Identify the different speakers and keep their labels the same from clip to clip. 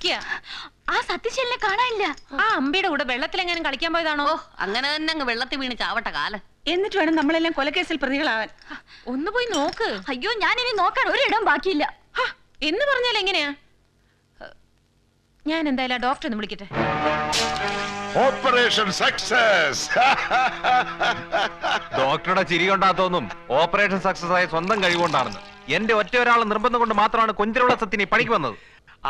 Speaker 1: വിളിക്കുക.
Speaker 2: ആ സത്യശീലനെ കാണാനില്ല.
Speaker 1: ആ അമ്പിയുടെ കൂടെ വെള്ളത്തിലെങ്ങാനും കളിക്കാൻ പോയതാണോ?
Speaker 3: അങ്ങനെ തന്നെ അങ്ങ് വെള്ളത്തിൽ വീണ് ചാവട്ടെ കാലം.
Speaker 4: എന്നിട്ട് വേണം നമ്മളെല്ലാം കൊലക്കേസിൽ പ്രതികളാവാൻ.
Speaker 1: ഒന്ന് പോയി നോക്ക്.
Speaker 2: അയ്യോ, ഞാനിനി നോക്കാൻ ഒരിടം ബാക്കിയില്ല.
Speaker 1: എന്ന് പറഞ്ഞാൽ എങ്ങനെയാ? ഞാൻ എന്തായാലും ഡോക്ടറെ ഒന്ന് വിളിക്കട്ടെ.
Speaker 5: Operation success.
Speaker 6: ഡോക്ടറുടെ ചിരി കൊണ്ടാത്തോന്നും ഓപ്പറേഷൻ സക്സസ് ആയ സ്വന്തം കഴിവുകൊണ്ടാണെന്ന്. എന്റെ ഒറ്റ ഒരാൾ നിർബന്ധം കൊണ്ട് മാത്രമാണ് കൊഞ്ചിലുള്ള സത്യനി പണിക്ക് വന്നത്.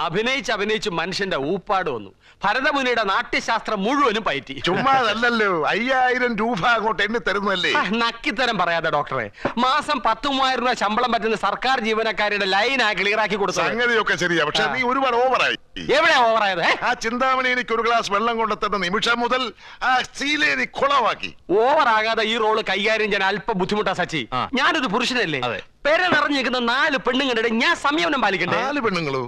Speaker 7: അഭിനയിച്ച് മനുഷ്യന്റെ ഊപ്പാട് വന്നു. ഭരതമുനിയുടെ നാട്യശാസ്ത്രം മുഴുവനും പയറ്റി.
Speaker 5: ചുമ്മാതല്ലോ, 5000 രൂപ അങ്ങോട്ട് എണ്ണി തരുന്നല്ലേ.
Speaker 7: നക്കിത്തരം പറയാതെ ഡോക്ടറെ, മാസം 10,000 രൂപ ശമ്പളം പറ്റുന്ന സർക്കാർ ജീവനക്കാരുടെ ലൈനാ ക്ലിയർ ആക്കി കൊടുത്തത്.
Speaker 5: സംഗതിയൊക്കെ ശരിയാ, പക്ഷെ നീ ഒരുപാട് ഓവറായി.
Speaker 7: എവിടെ ഓവറായത്?
Speaker 5: ആ ചിന്താമണി എനിക്ക് ഒരു ഗ്ലാസ് വെള്ളം കൊണ്ടെത്തുന്ന നിമിഷം മുതൽ ആ ശീലയെ നീ കുളവാക്കി.
Speaker 7: ഓവറാകാതെ ഈ റോള് കൈകാര്യം ചെയ്യാൻ അല്പം ബുദ്ധിമുട്ടാ സച്ചി. ഞാനൊരു പുരുഷനല്ലേ, പെര നിറഞ്ഞിരിക്കുന്ന 4 പെണ്ണുങ്ങളുടെ ഞാൻ സംയമനം പാലിക്കണ്ടേ?
Speaker 5: 4 പെണ്ണുങ്ങളോ?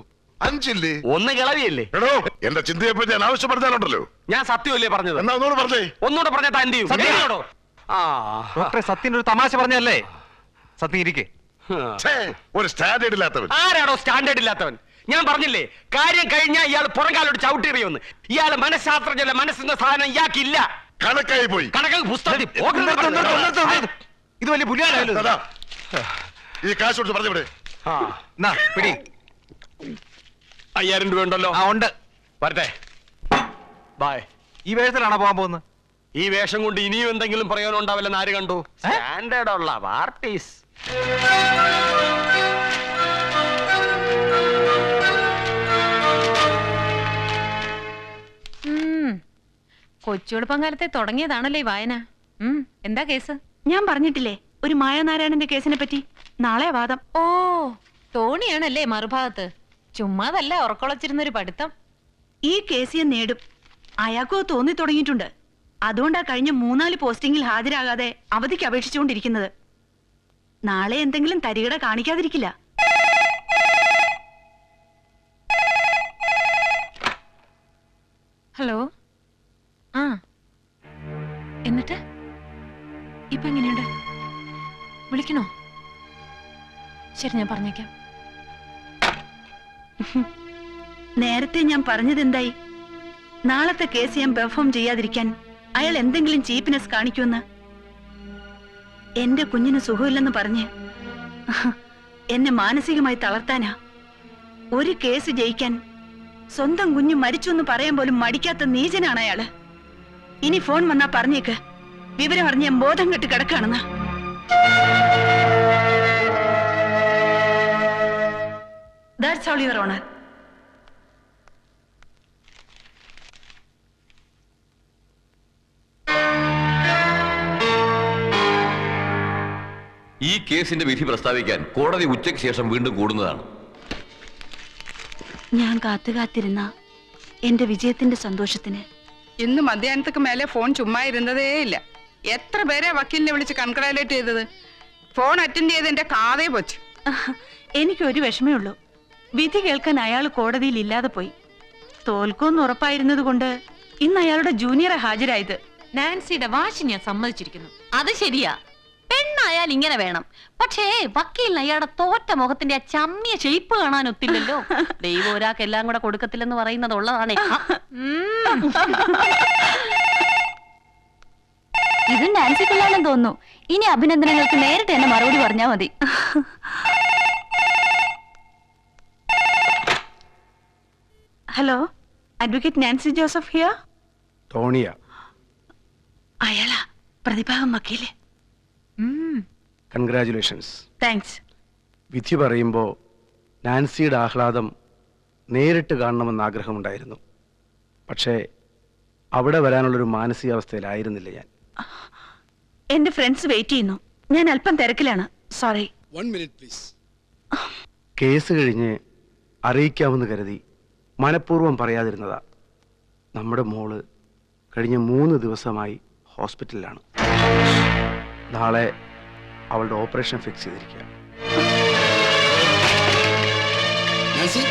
Speaker 5: 5 ഇല്ലേ?
Speaker 7: 1 കിളവിയല്ലേ?
Speaker 5: എടോ, എന്റെ ചിന്തയെ പറ്റി ഞാൻ ആവശ്യപ്പെടുത്താനുണ്ടല്ലോ.
Speaker 7: ഞാൻ സത്യമല്ലേ പറഞ്ഞത്?
Speaker 5: എന്നാ ഒന്നുകൂടെ പറഞ്ഞേ.
Speaker 7: ഒന്നുകൂടെ പറഞ്ഞാ എന്ത് ചെയ്യും?
Speaker 6: ഡോക്ടറെ, സത്യൻ ഒരു തമാശ പറഞ്ഞല്ലേ. സത്യം ഇരിക്കേ.
Speaker 5: ഒരു സ്റ്റാൻഡേർഡ് ഇല്ലാത്തവൻ.
Speaker 7: ആരാടോ സ്റ്റാൻഡേർഡ് ഇല്ലാത്തവൻ? ഞാൻ പറഞ്ഞില്ലേ, കാര്യം കഴിഞ്ഞാൽ ഇയാൾ പുറംകാലോട് ചവിട്ടിറിയൊന്ന്. ഇയാള് മനഃശാസ്ത്രജ്ഞന്റെ മനസ്സിന്റെ സാധനം ഇയാൾക്കില്ല.
Speaker 5: കണക്കായി പോയി.
Speaker 7: കണക്ക് പുസ്തകത്തിൽ
Speaker 6: ഇത് വലിയ പുലിയാണല്ലോ.
Speaker 5: ഈ കാശ് കൊടുത്ത് പറഞ്ഞവിടെ.
Speaker 6: പിടി.
Speaker 7: 5000 രൂപ ഉണ്ടല്ലോ?
Speaker 6: ഉണ്ട്.
Speaker 7: വരട്ടെ. ബൈ.
Speaker 6: ഈ വേഷത്തിലാണോ പോകാൻ പോകുന്നത്?
Speaker 7: ഈ വേഷം കൊണ്ട് ഇനിയും എന്തെങ്കിലും പ്രയോജനം ഉണ്ടാവില്ലെന്ന് ആര് കണ്ടു? സ്റ്റാൻഡേർഡ് ഉള്ള പാർട്ടീസ്.
Speaker 1: കൊച്ചുവെളുപ്പംകാലത്തെ തുടങ്ങിയതാണല്ലേ ഈ വായന. എന്താ കേസ്?
Speaker 4: ഞാൻ പറഞ്ഞിട്ടില്ലേ ഒരു മായാനാരായണന്റെ കേസിനെ പറ്റി. നാളെ വാദം.
Speaker 1: ഓ, തോണിയാണല്ലേ മറുഭാഗത്ത്. ചുമ്മാതല്ല ഉറക്കൊളച്ചിരുന്നൊരു പഠിത്തം.
Speaker 4: ഈ കേസ് ഞാൻ നേടും. അയാൾക്കോ തോന്നി തുടങ്ങിയിട്ടുണ്ട്. അതുകൊണ്ടാ കഴിഞ്ഞ 3-4 പോസ്റ്റിംഗിൽ ഹാജരാകാതെ അവധിക്ക് അപേക്ഷിച്ചുകൊണ്ടിരിക്കുന്നത്. നാളെ എന്തെങ്കിലും തരികട കാണിക്കാതിരിക്കില്ല.
Speaker 1: ഹലോ. ആ, എന്നിട്ട് ഇപ്പൊ എങ്ങനെയുണ്ട്? വിളിക്കണോ? ശരി, ഞാൻ പറഞ്ഞേക്കാം.
Speaker 4: നേരത്തെ ഞാൻ പറഞ്ഞത് എന്തായി? നാളത്തെ കേസ് ഞാൻ പെർഫോം ചെയ്യാതിരിക്കാൻ അയാൾ എന്തെങ്കിലും ചീപ്നെസ് കാണിക്കുമെന്ന്. എന്റെ കുഞ്ഞിന് സുഖമില്ലെന്ന് പറഞ്ഞ് എന്നെ മാനസികമായി തളർത്താനാ. ഒരു കേസ് ജയിക്കാൻ സ്വന്തം കുഞ്ഞ് മരിച്ചു എന്ന് പറയാൻ പോലും മടിക്കാത്ത നീചനാണ് അയാള്. ഇനി ഫോൺ വന്നാ പറഞ്ഞേക്ക് വിവരം അറിഞ്ഞ ബോധം കെട്ട് കിടക്കാണെന്ന്. That's all, Your Honor.
Speaker 8: ഈ കേസിന്റെ വിധി പ്രസ്താവിക്കാൻ കോടതി ഉച്ചയ്ക്ക് ശേഷം വീണ്ടും കൂടുന്നതാണ്.
Speaker 4: ഞാൻ കാത്തിരുന്ന എന്റെ വിജയത്തിന്റെ സന്തോഷത്തിന്
Speaker 9: ഇന്ന് മധ്യാഹ്നത്തേക്ക് മേലെ ഫോൺ ചുമ്മാ ഇരുന്നതേ ഇല്ല. എത്ര പേരെ വക്കീലിനെ വിളിച്ച് കൺഗ്രാലേറ്റ് ചെയ്തത്. ഫോൺ അറ്റൻഡ് ചെയ്ത് എന്റെ കാതേ പോച്ചു.
Speaker 4: എനിക്കൊരു വിഷമേ ഉള്ളൂ. വിധി കേൾക്കാൻ അയാൾ കോടതിയിൽ ഇല്ലാതെ പോയി. തോൽക്കുമെന്ന് ഉറപ്പായിരുന്നത് കൊണ്ട് ഇന്ന് അയാളുടെ ജൂനിയറെ ഹാജരായത്.
Speaker 1: നാൻസിയുടെ വാശി ഞാൻ സമ്മതിച്ചിരിക്കുന്നു.
Speaker 3: അത് ശരിയാ, പെണ്ണായാൽ ഇങ്ങനെ വേണം. പക്ഷേ വക്കീലിന് അയാളുടെ തോറ്റ മുഖത്തിന്റെ ആ ചമ്മിയ ഷേപ്പ് കാണാൻ ഒത്തില്ലല്ലോ. ദൈവം ഒരാൾക്ക് എല്ലാം കൂടെ കൊടുക്കത്തില്ലെന്ന് പറയുന്നത് ഉള്ളതാണേ.
Speaker 2: ഇത് നാൻസിക്കുള്ളാണെന്ന് തോന്നുന്നു. ഇനി അഭിനന്ദനങ്ങൾക്ക് നേരിട്ട് എന്നെ മറുപടി പറഞ്ഞാൽ മതി.
Speaker 4: Hello, advocate Nancy Joseph here.
Speaker 7: Tonia.
Speaker 4: അയാളാ പ്രതിഭാഗം വക്കീല്.
Speaker 7: കൺഗ്രാറ്റുലേഷൻസ്.
Speaker 4: താങ്ക്സ്.
Speaker 7: വിധി പറയുമ്പോൾ നാൻസിയുടെ ആഹ്ലാദം നേരിട്ട് കാണണമെന്ന് ആഗ്രഹമുണ്ടായിരുന്നു. പക്ഷേ അവിടെ വരാനുള്ളൊരു മാനസികാവസ്ഥയിലായിരുന്നില്ല ഞാൻ.
Speaker 4: എന്റെ ഫ്രണ്ട്സ് വെയിറ്റ് ചെയ്യുന്നു. ഞാൻ അല്പം തിരക്കിലാണ്. സോറി.
Speaker 10: 1 minute please.
Speaker 7: കേസ് കഴിഞ്ഞ് അറിയിക്കാമെന്ന് കരുതി മനഃപൂർവ്വം പറയാതിരുന്നതാ. നമ്മുടെ മോള് കഴിഞ്ഞ 3 ദിവസമായി ഹോസ്പിറ്റലിലാണ്. നാളെ അവളുടെ ഓപ്പറേഷൻ ഫിക്സ് ചെയ്തിരിക്കുക.
Speaker 10: Nancy?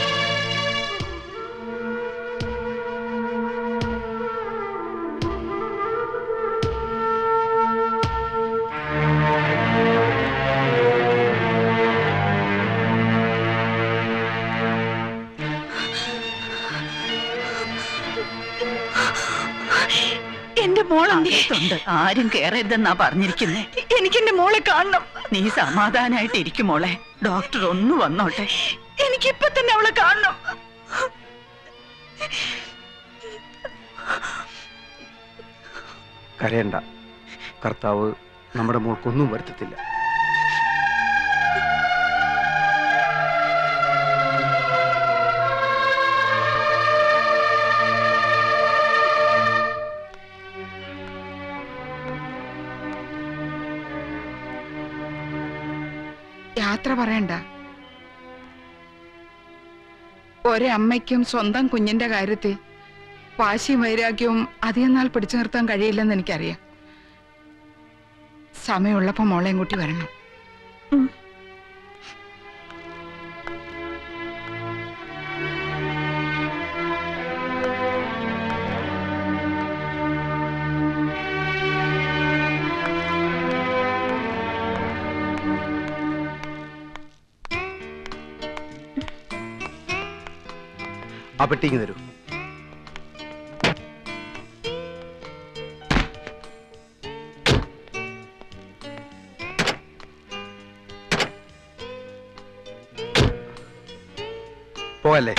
Speaker 4: എന്റെ മോളുണ്ട്, ആരും കേറരുതെന്നാ പറഞ്ഞിരിക്കുന്നേ. എനിക്ക് എന്റെ മോളെ കാണണം. നീ സമാധാനായിട്ട് ഇരിക്കും മോളെ. ഡോക്ടർ ഒന്ന് വന്നോട്ടെ. എനിക്കിപ്പൊ തന്നെ അവളെ കാണണം.
Speaker 7: കരയണ്ട, കർത്താവ് നമ്മുടെ മോൾക്കൊന്നും വരുത്തത്തില്ല.
Speaker 9: യാത്ര പറയണ്ട. ഒരമ്മയ്ക്കും സ്വന്തം കുഞ്ഞിന്റെ കാര്യത്തിൽ വാശിയും വൈരാഗ്യവും അധികം നാൾ പിടിച്ചു നിർത്താൻ കഴിയില്ലെന്ന് എനിക്കറിയാം. സമയമുള്ളപ്പോ മോളെയും കൂട്ടി വരണം.
Speaker 7: ആ പെട്ടിക്ക് തരൂ. പോവല്ലേ?